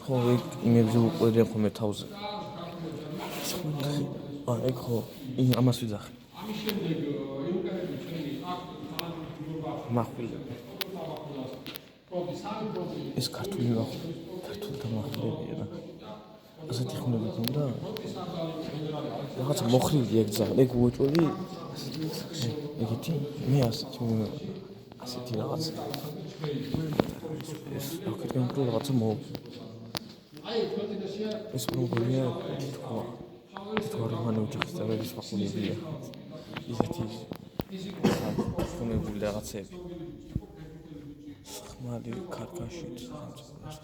ხო, იმებზე უყურებიან ხოლმე თავზე. ეგ ხო, ამას ვიძახი. მახვილები. ეს ქართული დამახვილებია რა. ასეთი ხმები გქონდა? რაღაცა მოხრილი ეგ ეგ უეჭველი ეგეთი? მე ასეთი რაღაც. ეს აქედან უფრო რაღაცა ეს პრობლემია თქო რომანი უჯახის წევრების მაყურებელია ისეთი ხმებული რაღაცები ხმალი ქარქაში სახელმწიფოს